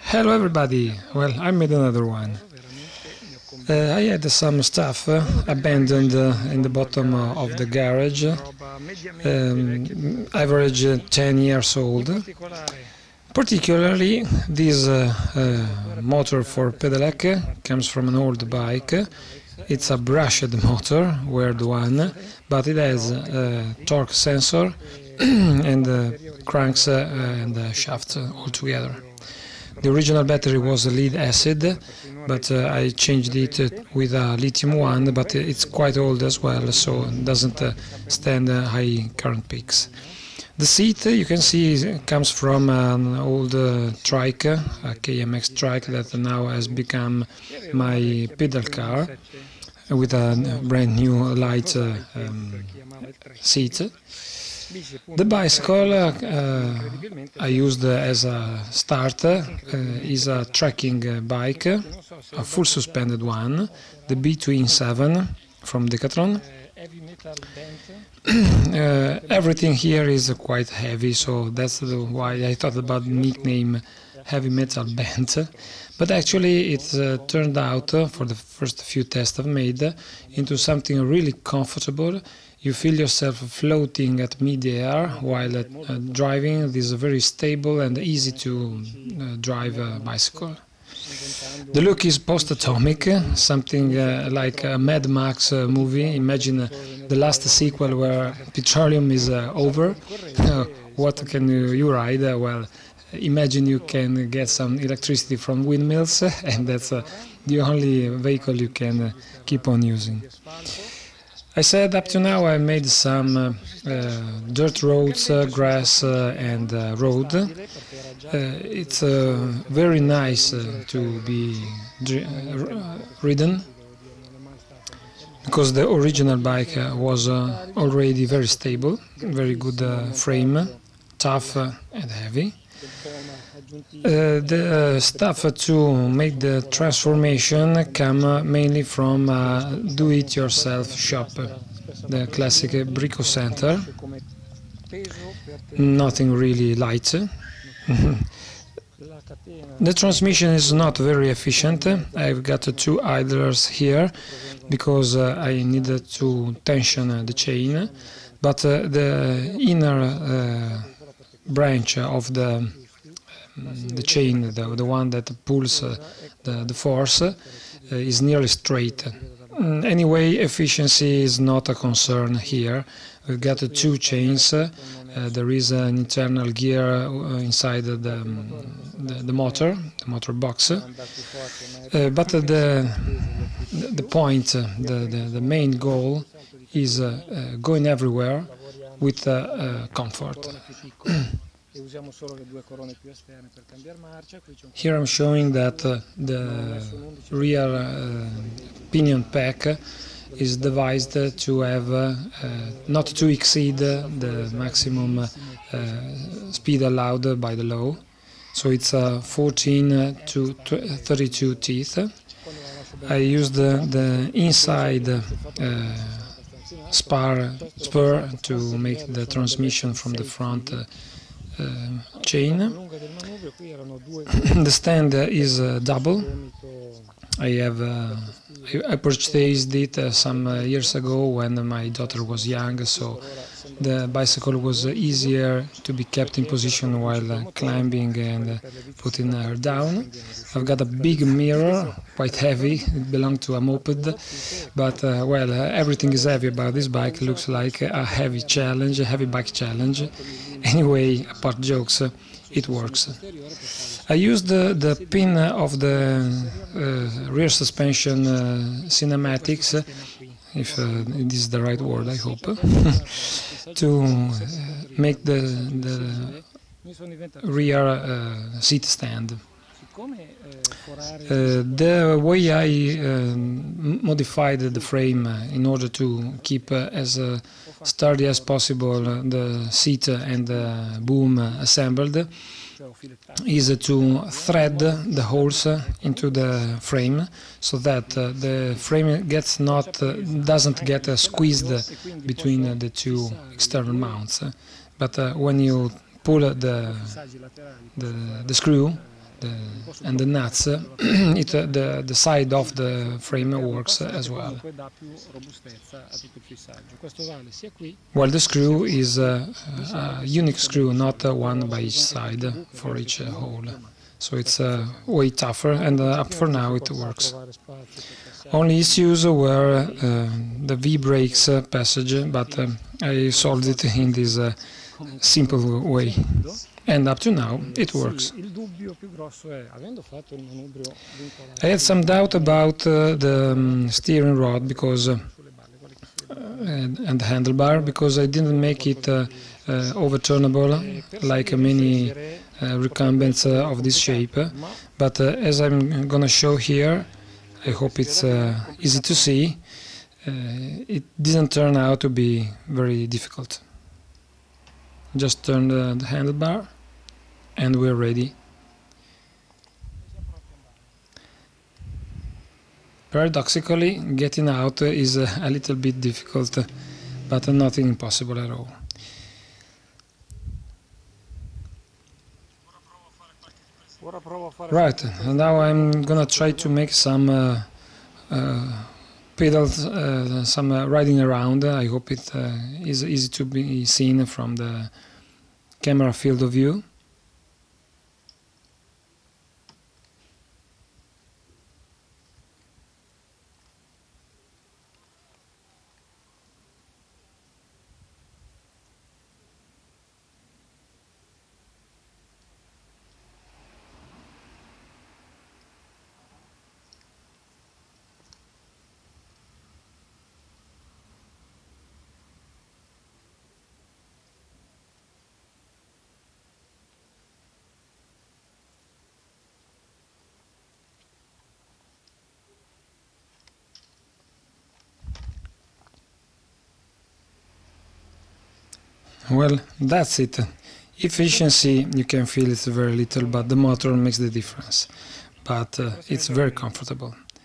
Hello everybody! Well, I made another one. I had some stuff abandoned in the bottom of the garage, average 10 years old. Particularly, this motor for pedelec comes from an old bike. It's a brushed motor, weird one, but it has a torque sensor and cranks and shafts all together. The original battery was a lead acid, but I changed it with a lithium one, but it's quite old as well, so it doesn't stand high current peaks. The seat, you can see, comes from an old trike, a KMX trike that now has become my pedal car, with a brand new light seat. The bicycle I used as a starter is a trekking bike, a full suspended one, the B-Twin 7 from Decathlon. Everything here is quite heavy, so that's why I thought about the nickname Heavy Metal Band. But actually it turned out, for the first few tests I've made, into something really comfortable. You feel yourself floating at mid-air while driving this very stable and easy to drive bicycle. The look is post-atomic, something like a Mad Max movie. Imagine the last sequel where petroleum is over. What can you ride? Well, imagine you can get some electricity from windmills, and that's the only vehicle you can keep on using. I said up to now I made some dirt roads, grass and road. It's very nice to be ridden, because the original bike was already very stable, very good frame, tough and heavy. The stuff to make the transformation come mainly from do-it-yourself shop, the classic Brico Center. Nothing really light. The transmission is not very efficient. I've got two idlers here because I needed to tension the chain, but the inner branch of the chain, the one that pulls the force, is nearly straight. Anyway, efficiency is not a concern here. We've got two chains. There is an internal gear inside the motor box. But the point, the main goal is going everywhere with comfort. Here I'm showing that the rear pinion pack is devised to have not to exceed the maximum speed allowed by the law. So it's 14 to 32 teeth. I used the inside spur to make the transmission from the front chain. The stand is double. I purchased it some years ago when my daughter was young, so the bicycle was easier to be kept in position while climbing and putting her down. I've got a big mirror, quite heavy, it belonged to a moped, but well, everything is heavy about this bike. It looks like a heavy challenge, a heavy bike challenge. Anyway, apart jokes, it works. I used the pin of the rear suspension cinematics, if it is the right word, I hope, to make the rear seat stand. The way I modified the frame in order to keep as sturdy as possible the seat and the boom assembled is to thread the holes into the frame so that the frame doesn't get squeezed between the two external mounts. But when you pull the screw, and the nuts, the side of the frame works as well. While the screw is a unique screw, not one by each side for each hole. So it's way tougher, and up for now it works. Only issues were the V-brakes passage, but I solved it in this simple way. And up to now it works. I had some doubt about the steering rod because and the handlebar, because I didn't make it overturnable like many recumbents of this shape, but as I'm gonna show here, I hope it's easy to see, it didn't turn out to be very difficult. Just turn the handlebar and we're ready. Paradoxically, getting out is a little bit difficult, but nothing impossible at all. Right, now I'm gonna try to make some pedals, some riding around. I hope it is easy to be seen from the camera field of view. Well, that's it. Efficiency, you can feel it's very little, but the motor makes the difference. But it's very comfortable.